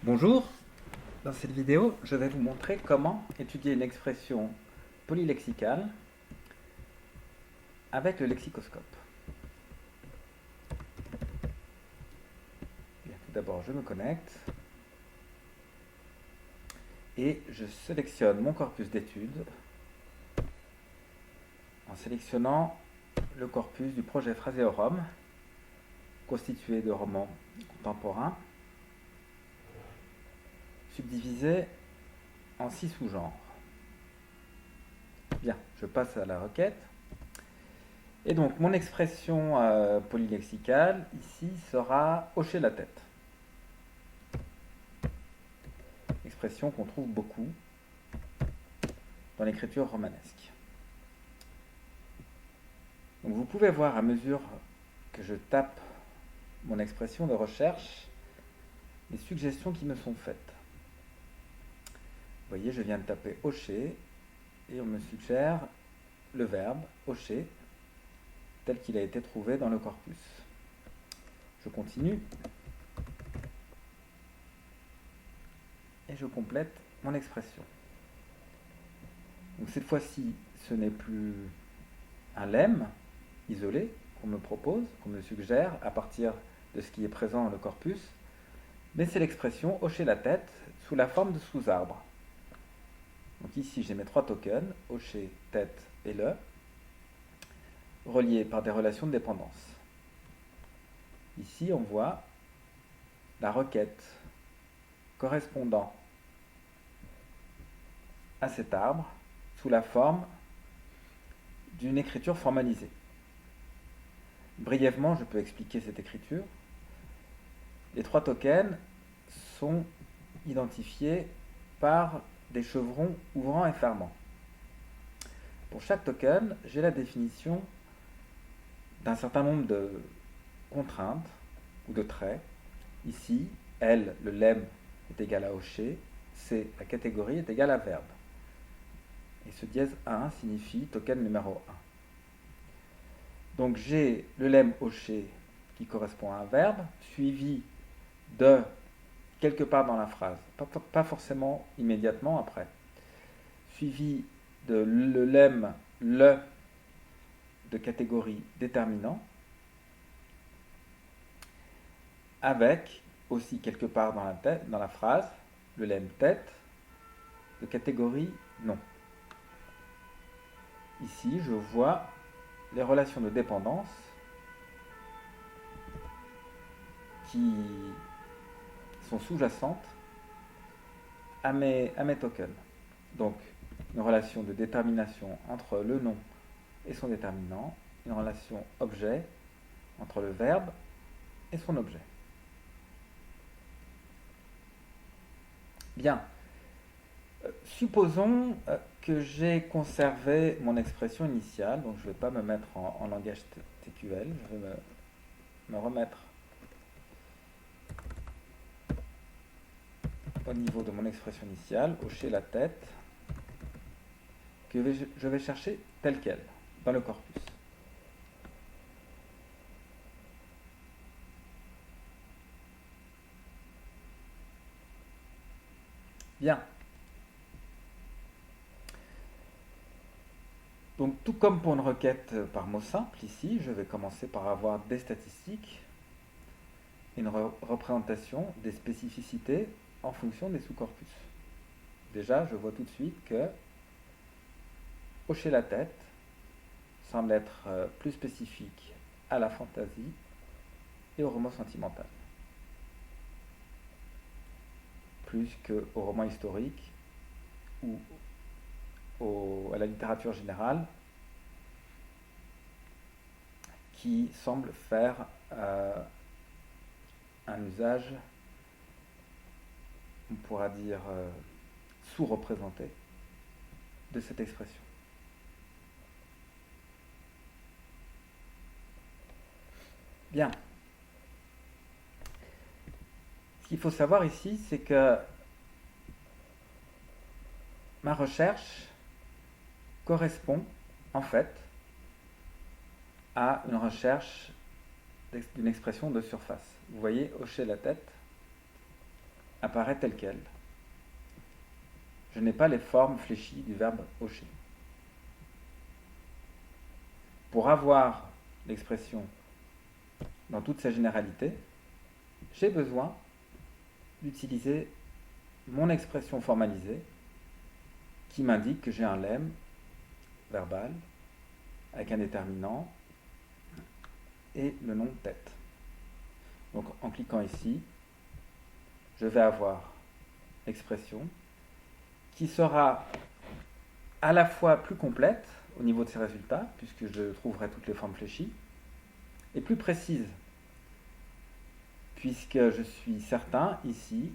Bonjour, dans cette vidéo, je vais vous montrer comment étudier une expression polylexicale avec le lexicoscope. Bien, tout d'abord, je me connecte et je sélectionne mon corpus d'études en sélectionnant le corpus du projet Phraseorum, constitué de romans contemporains, subdivisés en 6 sous-genres. Bien, je passe à la requête. Et donc, mon expression polylexicale, ici, sera hocher la tête. Expression qu'on trouve beaucoup dans l'écriture romanesque. Donc, vous pouvez voir à mesure que je tape mon expression de recherche les suggestions qui me sont faites. Vous voyez, je viens de taper hocher et on me suggère le verbe hocher tel qu'il a été trouvé dans le corpus. Je continue et je complète mon expression. Donc cette fois-ci, ce n'est plus un lemme isolé qu'on me propose, qu'on me suggère à partir de ce qui est présent dans le corpus, mais c'est l'expression hocher la tête sous la forme de sous-arbre. Donc ici, j'ai mes 3 tokens, hocher, tête et le, reliés par des relations de dépendance. Ici, on voit la requête correspondant à cet arbre sous la forme d'une écriture formalisée. Brièvement, je peux expliquer cette écriture. Les 3 tokens sont identifiés par des chevrons ouvrant et fermant. Pour chaque token, j'ai la définition d'un certain nombre de contraintes ou de traits. Ici, L, le lemme, est égal à hocher, C, la catégorie, est égale à verbe. Et ce dièse 1 signifie token numéro 1. Donc j'ai le lemme hocher qui correspond à un verbe, suivi de quelque part dans la phrase, pas forcément immédiatement après, suivi de le lemme le de catégorie déterminant, avec aussi quelque part dans la phrase le lemme tête de catégorie non. Ici, je vois les relations de dépendance qui sont sous-jacentes à mes tokens. Donc, une relation de détermination entre le nom et son déterminant, une relation objet entre le verbe et son objet. Bien. Supposons que j'ai conservé mon expression initiale, donc je ne vais pas me mettre en langage TQL, je vais me remettre au niveau de mon expression initiale, hocher la tête, que je vais chercher telle qu'elle, dans le corpus. Bien. Donc tout comme pour une requête par mot simple, ici, je vais commencer par avoir des statistiques, une représentation des spécificités en fonction des sous-corpus. Déjà, je vois tout de suite que hocher la tête semble être plus spécifique à la fantaisie et au roman sentimental, plus qu'au roman historique ou à la littérature générale, qui semble faire un usage, on pourra dire, sous-représenté de cette expression. Bien. Ce qu'il faut savoir ici, c'est que ma recherche correspond en fait à une recherche d'une expression de surface. Vous voyez, hocher la tête apparaît tel quel. Je n'ai pas les formes fléchies du verbe hocher. Pour avoir l'expression dans toute sa généralité, j'ai besoin d'utiliser mon expression formalisée qui m'indique que j'ai un lemme verbal avec un déterminant et le nom tête. Donc en cliquant ici, je vais avoir l'expression qui sera à la fois plus complète au niveau de ses résultats, puisque je trouverai toutes les formes fléchies, et plus précise, puisque je suis certain ici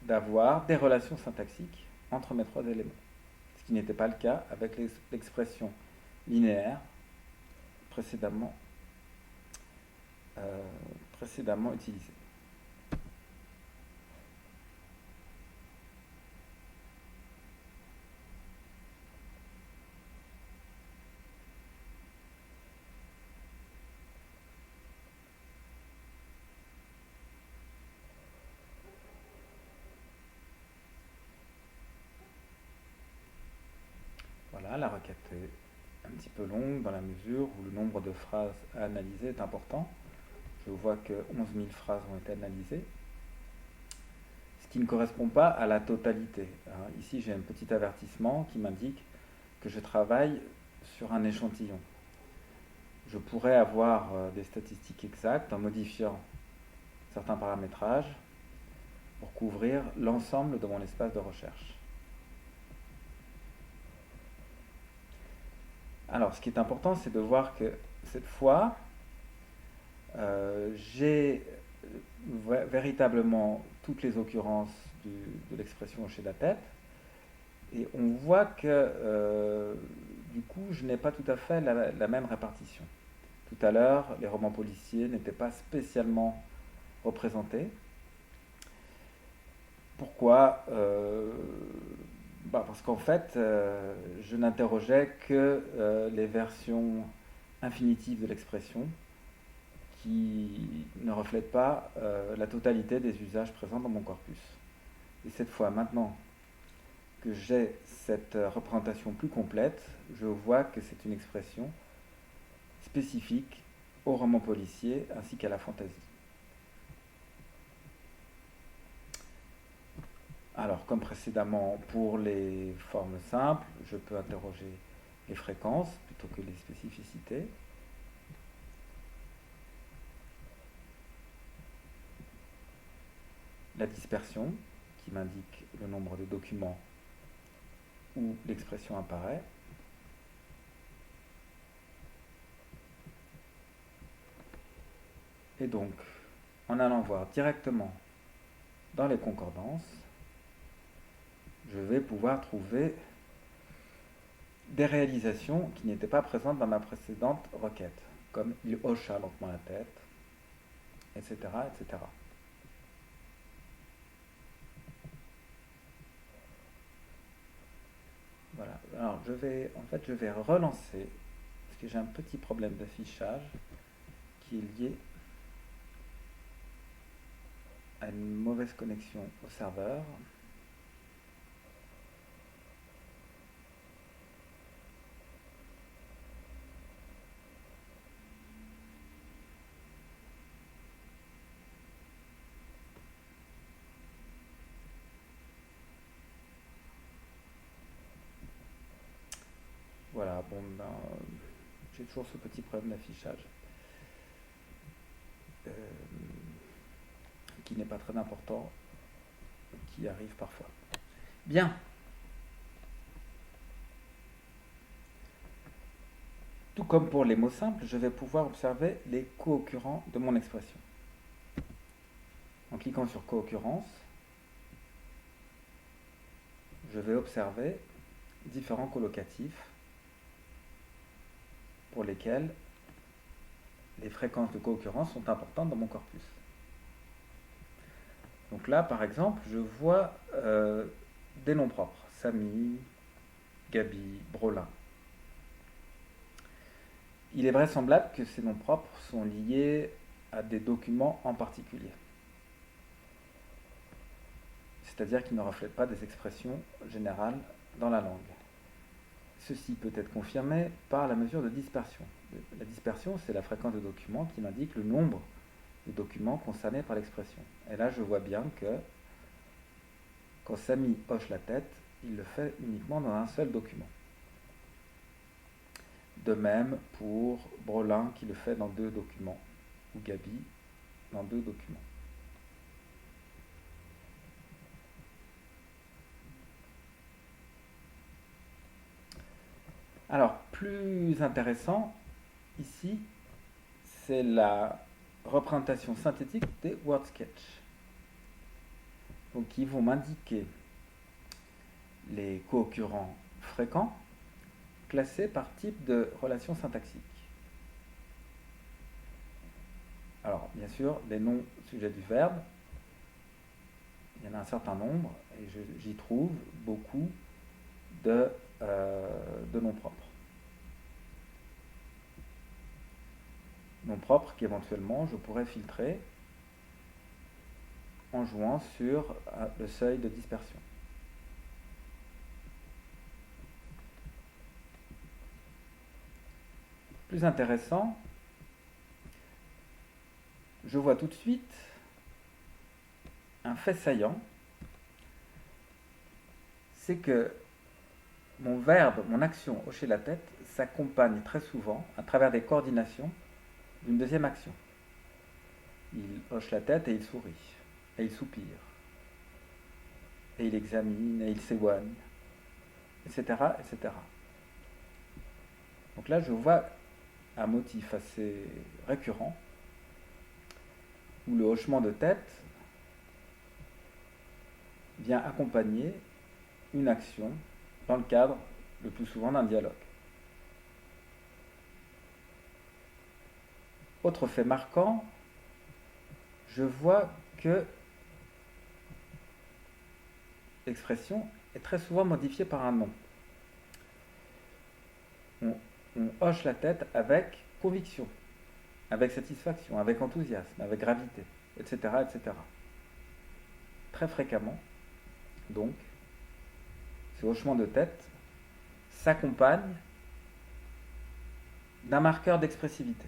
d'avoir des relations syntaxiques entre mes trois éléments, ce qui n'était pas le cas avec l'expression linéaire précédemment utilisée. Voilà, la requête est un petit peu longue dans la mesure où le nombre de phrases à analyser est important. Je vois que 11 000 phrases ont été analysées, ce qui ne correspond pas à la totalité. Ici, j'ai un petit avertissement qui m'indique que je travaille sur un échantillon. Je pourrais avoir des statistiques exactes en modifiant certains paramétrages pour couvrir l'ensemble de mon espace de recherche. Alors, ce qui est important, c'est de voir que cette fois, j'ai véritablement toutes les occurrences de l'expression hocher de la tête, et on voit que du coup, je n'ai pas tout à fait la même répartition. Tout à l'heure, les romans policiers n'étaient pas spécialement représentés. Pourquoi parce qu'en fait, je n'interrogeais que les versions infinitives de l'expression qui ne reflètent pas la totalité des usages présents dans mon corpus. Et cette fois, maintenant que j'ai cette représentation plus complète, je vois que c'est une expression spécifique au roman policier ainsi qu'à la fantaisie. Alors, comme précédemment, pour les formes simples, je peux interroger les fréquences plutôt que les spécificités. La dispersion, qui m'indique le nombre de documents où l'expression apparaît. Et donc, en allant voir directement dans les concordances, je vais pouvoir trouver des réalisations qui n'étaient pas présentes dans ma précédente requête, comme il hocha lentement la tête, etc., etc. Voilà. Alors, je vais relancer, parce que j'ai un petit problème d'affichage qui est lié à une mauvaise connexion au serveur. Voilà, bon, j'ai toujours ce petit problème d'affichage qui n'est pas très important, qui arrive parfois. Bien. Tout comme pour les mots simples, je vais pouvoir observer les co-occurrents de mon expression. En cliquant sur co-occurrence, je vais observer différents collocatifs pour lesquels les fréquences de co-occurrence sont importantes dans mon corpus. Donc là, par exemple, je vois des noms propres. Samy, Gabi, Brolin. Il est vraisemblable que ces noms propres sont liés à des documents en particulier. c'est-à-dire qui ne reflètent pas des expressions générales dans la langue. Ceci peut être confirmé par la mesure de dispersion. La dispersion, c'est la fréquence de documents qui m'indique le nombre de documents concernés par l'expression. Et là, je vois bien que quand Samy hoche la tête, il le fait uniquement dans un seul document. De même pour Brolin qui le fait dans 2 documents, ou Gabi dans 2 documents. Alors, plus intéressant, ici, c'est la représentation synthétique des word sketch. Donc, qui vont m'indiquer les co-occurrents fréquents classés par type de relation syntaxique. Alors, bien sûr, les noms sujets du verbe, il y en a un certain nombre, et j'y trouve beaucoup de noms propres. Noms propres qu'éventuellement je pourrais filtrer en jouant sur le seuil de dispersion. Plus intéressant, je vois tout de suite un fait saillant, c'est que mon verbe, mon action, hocher la tête, s'accompagne très souvent, à travers des coordinations, d'une deuxième action. Il hoche la tête et il sourit, et il soupire, et il examine, et il s'éloigne, etc., etc. Donc là, je vois un motif assez récurrent, où le hochement de tête vient accompagner une action dans le cadre, le plus souvent, d'un dialogue. Autre fait marquant, je vois que l'expression est très souvent modifiée par un nom. On hoche la tête avec conviction, avec satisfaction, avec enthousiasme, avec gravité, etc., etc. Très fréquemment, donc, ce hochement de tête s'accompagne d'un marqueur d'expressivité.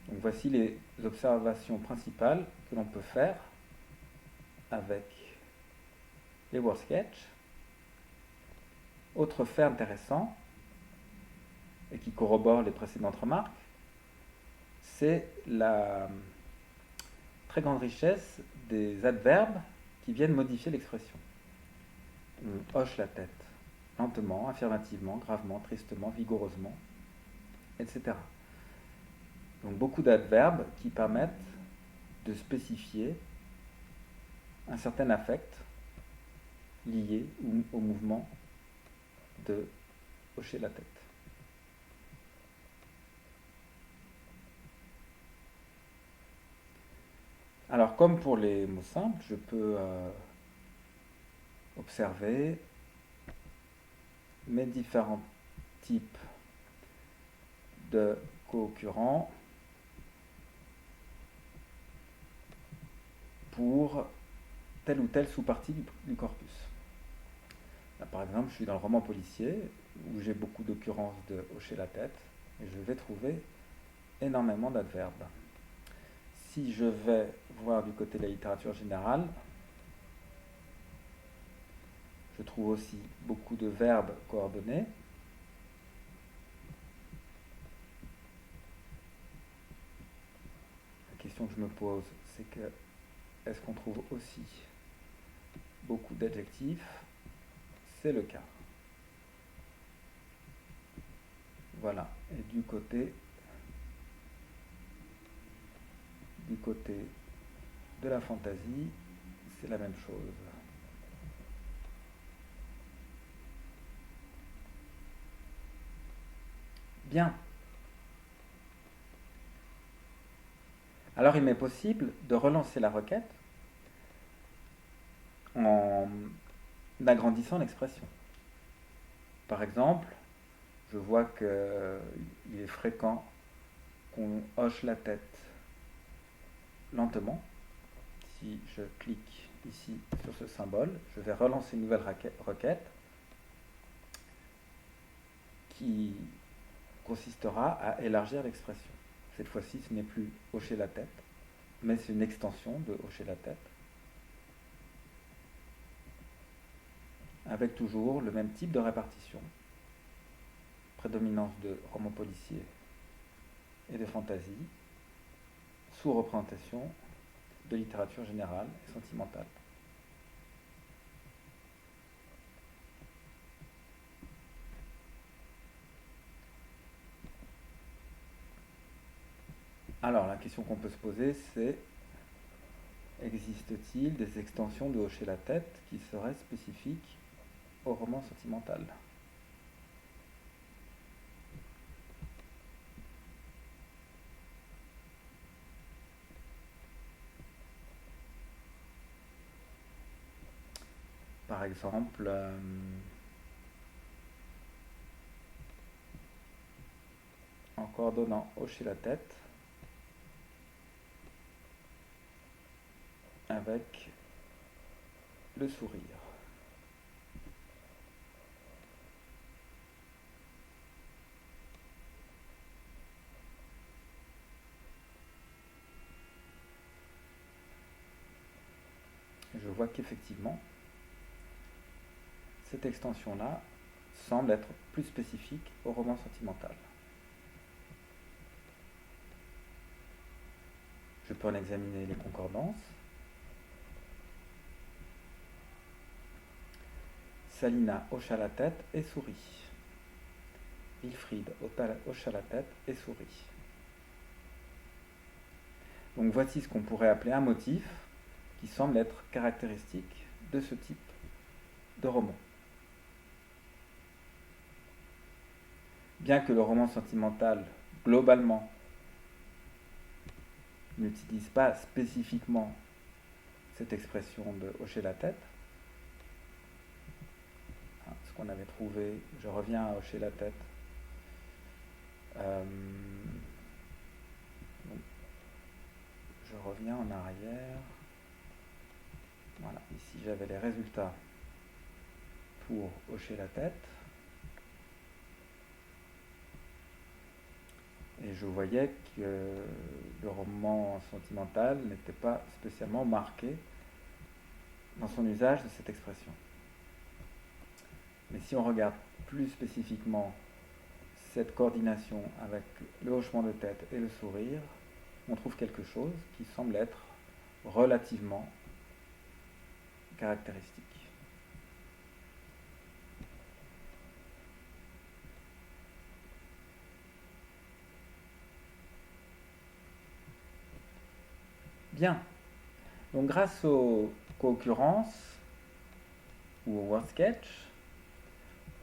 Donc voici les observations principales que l'on peut faire avec les word sketch. Autre fait intéressant, et qui corrobore les précédentes remarques, c'est la très grande richesse des adverbes qui viennent modifier l'expression. On hoche la tête lentement, affirmativement, gravement, tristement, vigoureusement, etc. Donc beaucoup d'adverbes qui permettent de spécifier un certain affect lié au mouvement de hocher la tête. Alors, comme pour les mots simples, je peux observer mes différents types de co-occurrents pour telle ou telle sous-partie du corpus. Là, par exemple, je suis dans le roman policier où j'ai beaucoup d'occurrences de hocher la tête et je vais trouver énormément d'adverbes. Si je vais voir du côté de la littérature générale, je trouve aussi beaucoup de verbes coordonnés. La question que je me pose, c'est que est-ce qu'on trouve aussi beaucoup d'adjectifs? C'est le cas. Voilà. Et du côté de la fantaisie, c'est la même chose. Bien. Alors il m'est possible de relancer la requête en agrandissant l'expression. Par exemple, je vois qu'il est fréquent qu'on hoche la tête lentement. Si je clique ici sur ce symbole, je vais relancer une nouvelle requête qui consistera à élargir l'expression. Cette fois-ci, ce n'est plus hocher la tête, mais c'est une extension de hocher la tête, avec toujours le même type de répartition. Prédominance de romans policiers et de fantasy, sous-représentation de littérature générale et sentimentale. Alors, la question qu'on peut se poser, c'est: existe-t-il des extensions de hocher la tête qui seraient spécifiques au roman sentimental? Par exemple, en coordonnant hocher la tête avec le sourire. Je vois qu'effectivement, cette extension-là semble être plus spécifique au roman sentimental. Je peux en examiner les concordances. Salina hocha la tête et sourit. Wilfried hocha la tête et sourit. Donc voici ce qu'on pourrait appeler un motif qui semble être caractéristique de ce type de roman. Bien que le roman sentimental, globalement, n'utilise pas spécifiquement cette expression de hocher la tête, ce qu'on avait trouvé, je reviens à hocher la tête, je reviens en arrière, voilà, ici j'avais les résultats pour hocher la tête, et je voyais que le roman sentimental n'était pas spécialement marqué dans son usage de cette expression. Mais si on regarde plus spécifiquement cette coordination avec le hochement de tête et le sourire, on trouve quelque chose qui semble être relativement caractéristique. Bien. Donc grâce aux co-occurrences ou au word sketch,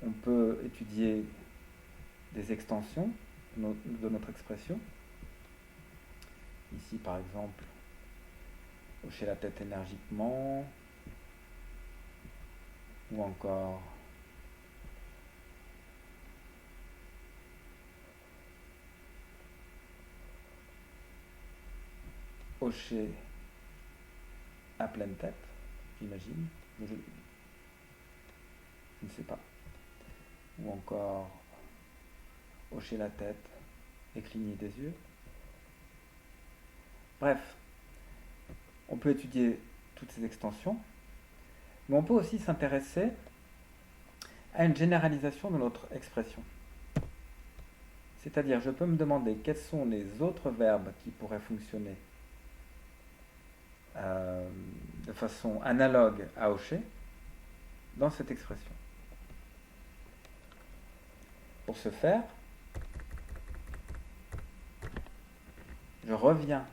on peut étudier des extensions de notre expression. Ici, par exemple, hocher la tête énergiquement, ou encore hocher à pleine tête, j'imagine, je ne sais pas, ou encore hocher la tête et cligner des yeux. Bref, on peut étudier toutes ces extensions, mais on peut aussi s'intéresser à une généralisation de notre expression. C'est-à-dire, je peux me demander quels sont les autres verbes qui pourraient fonctionner de façon analogue à hocher dans cette expression. Pour ce faire, je reviens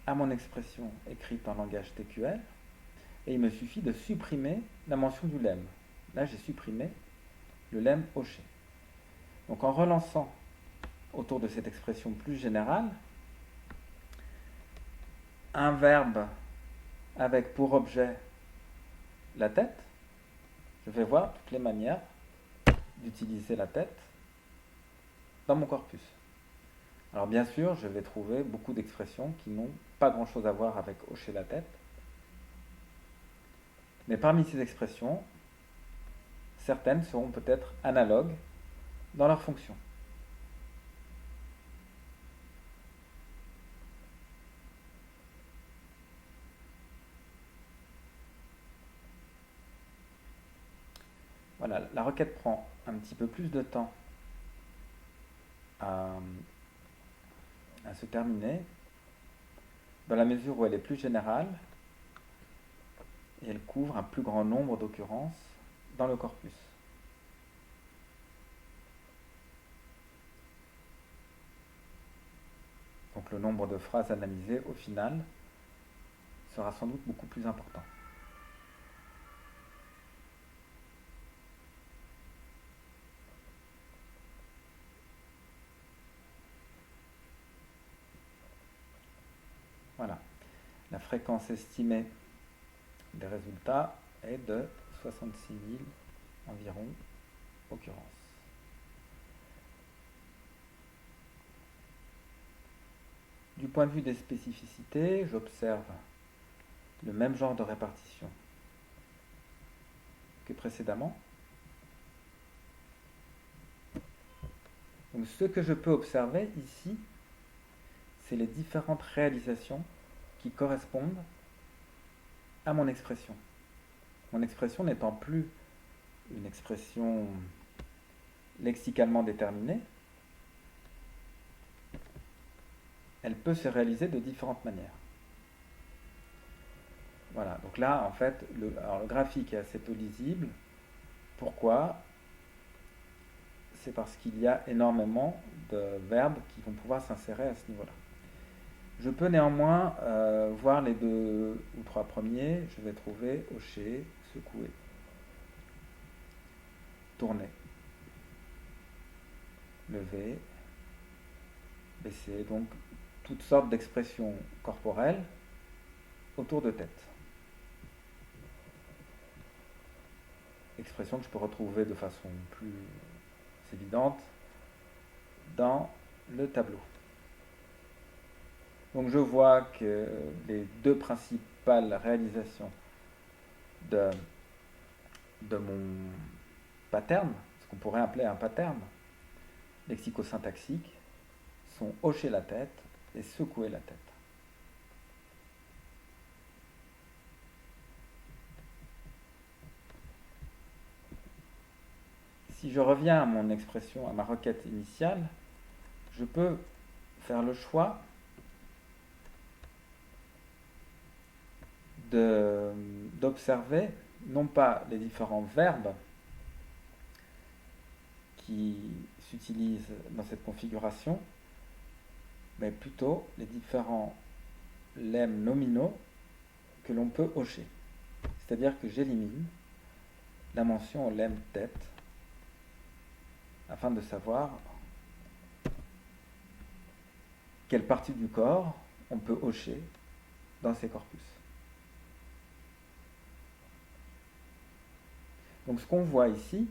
à mon expression écrite en langage TQL et il me suffit de supprimer la mention du lemme. Là, j'ai supprimé le lemme hocher. Donc en relançant autour de cette expression plus générale, un verbe avec pour objet la tête, je vais voir toutes les manières d'utiliser la tête dans mon corpus. Alors bien sûr, je vais trouver beaucoup d'expressions qui n'ont pas grand-chose à voir avec hocher la tête. Mais parmi ces expressions, certaines seront peut-être analogues dans leur fonction. Voilà, la requête prend un petit peu plus de temps à se terminer, dans la mesure où elle est plus générale et elle couvre un plus grand nombre d'occurrences dans le corpus. Donc le nombre de phrases analysées au final sera sans doute beaucoup plus important. Voilà. La fréquence estimée des résultats est de 66 000 environ occurrences. Du point de vue des spécificités, j'observe le même genre de répartition que précédemment. Donc ce que je peux observer ici, c'est les différentes réalisations qui correspondent à mon expression. Mon expression n'étant plus une expression lexicalement déterminée, elle peut se réaliser de différentes manières. Voilà, donc là, en fait, le graphique est assez peu lisible. Pourquoi ? C'est parce qu'il y a énormément de verbes qui vont pouvoir s'insérer à ce niveau-là. Je peux néanmoins voir les 2 ou 3 premiers. Je vais trouver hocher, secouer, tourner, lever, baisser. Donc, toutes sortes d'expressions corporelles autour de tête. Expressions que je peux retrouver de façon plus évidente dans le tableau. Donc je vois que les 2 principales réalisations de mon pattern, ce qu'on pourrait appeler un pattern lexico-syntaxique, sont hocher la tête et secouer la tête. Si je reviens à mon expression, à ma requête initiale, je peux faire le choix d'observer non pas les différents verbes qui s'utilisent dans cette configuration, mais plutôt les différents lemmes nominaux que l'on peut hocher. C'est-à-dire que j'élimine la mention au lemme tête afin de savoir quelle partie du corps on peut hocher dans ces corpus. Donc ce qu'on voit ici,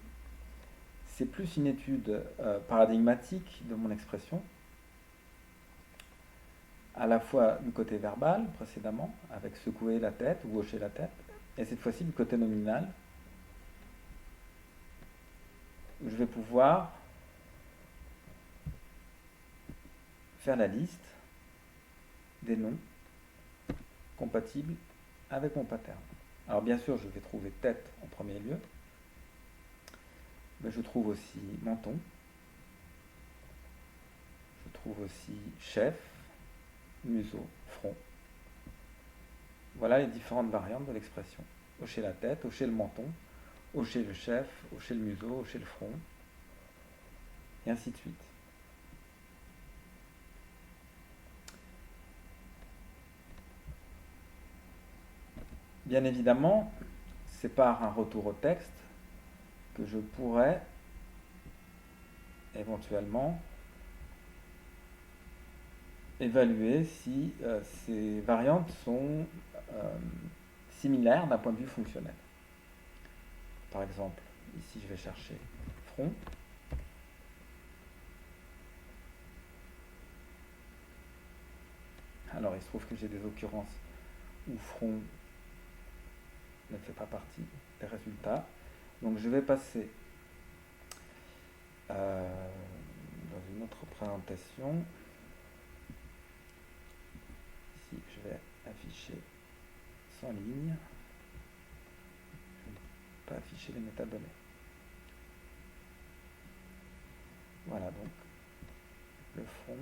c'est plus une étude paradigmatique de mon expression, à la fois du côté verbal précédemment, avec secouer la tête ou hocher la tête, et cette fois-ci du côté nominal, où je vais pouvoir faire la liste des noms compatibles avec mon pattern. Alors bien sûr, je vais trouver tête en premier lieu, mais je trouve aussi menton, je trouve aussi chef, museau, front. Voilà les différentes variantes de l'expression. Hocher la tête, hocher le menton, hocher le chef, hocher le museau, hocher le front, et ainsi de suite. Bien évidemment, c'est par un retour au texte que je pourrais éventuellement évaluer si ces variantes sont similaires d'un point de vue fonctionnel. Par exemple, ici je vais chercher front. Alors il se trouve que j'ai des occurrences où front ne fait pas partie des résultats. Donc je vais passer dans une autre présentation. Ici je vais afficher sans ligne. Je ne vais pas afficher les métadonnées. Voilà donc le front.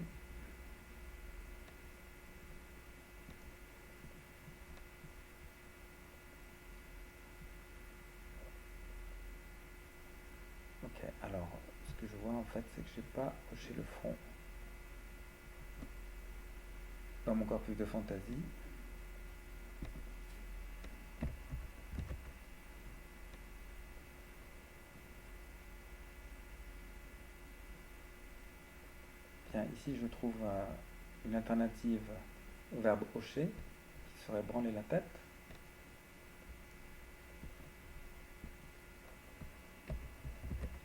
Ok, alors ce que je vois en fait c'est que j'ai pas coché le front dans mon corpus de fantaisie. Bien, ici je trouve une alternative au verbe hocher qui serait branler la tête.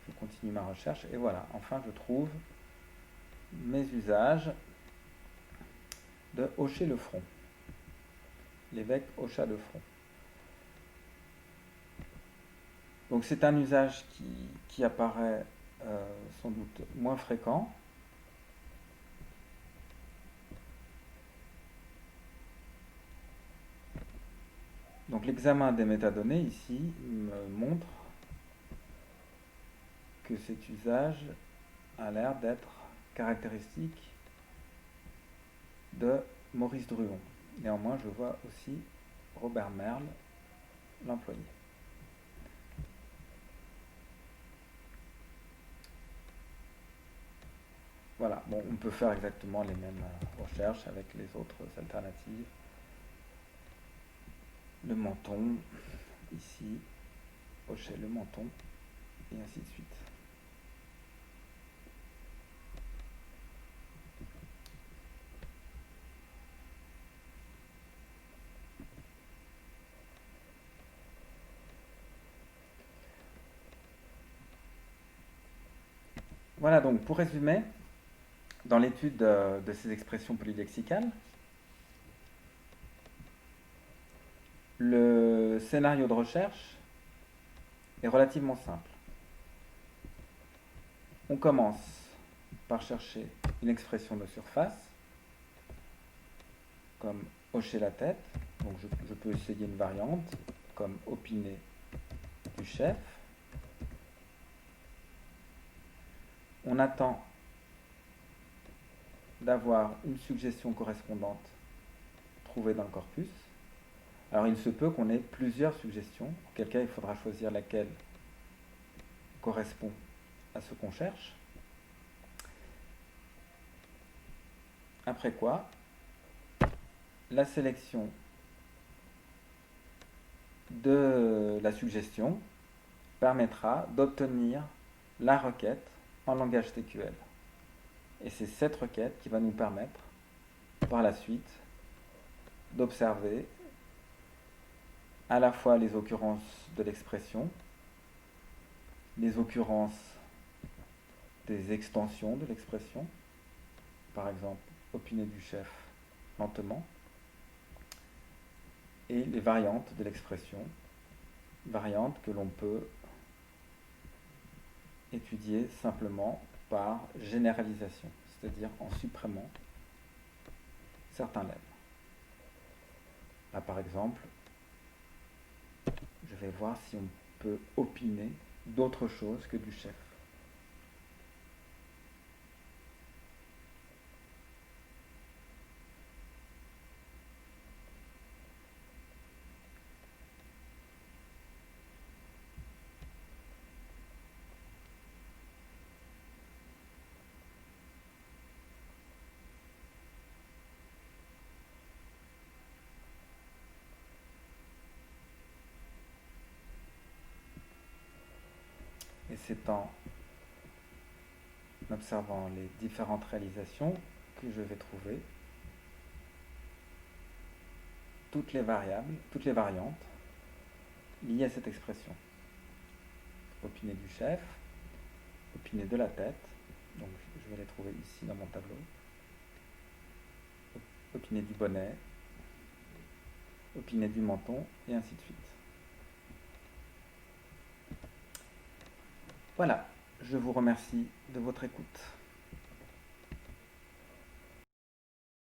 Je continue ma recherche et voilà, enfin je trouve mes usages de hocher le front. L'évêque hocha le front. Donc c'est un usage qui apparaît sans doute moins fréquent. Donc l'examen des métadonnées ici me montre que cet usage a l'air d'être caractéristique de Maurice Druon. Néanmoins, je vois aussi Robert Merle l'employer. Voilà, bon, on peut faire exactement les mêmes recherches avec les autres alternatives. Le menton, ici, hocher le menton, et ainsi de suite. Voilà donc, pour résumer, dans l'étude de ces expressions polylexicales, le scénario de recherche est relativement simple. On commence par chercher une expression de surface, comme hocher la tête. Donc je peux essayer une variante, comme opiner du chef. On attend d'avoir une suggestion correspondante trouvée dans le corpus. Alors il se peut qu'on ait plusieurs suggestions, auquel cas il faudra choisir laquelle correspond à ce qu'on cherche. Après quoi, la sélection de la suggestion permettra d'obtenir la requête en langage TQL. Et c'est cette requête qui va nous permettre par la suite d'observer à la fois les occurrences de l'expression, les occurrences des extensions de l'expression, par exemple opiner du chef lentement, et les variantes de l'expression, variantes que l'on peut étudier simplement par généralisation, c'est-à-dire en supprimant certains lemmes. Là, par exemple, je vais voir si on peut opiner d'autre chose que du chef. Et c'est en observant les différentes réalisations que je vais trouver toutes les variables, toutes les variantes liées à cette expression. Opiner du chef, opiner de la tête, donc je vais les trouver ici dans mon tableau. l'opinet du bonnet, opinet du menton, et ainsi de suite. Voilà, je vous remercie de votre écoute.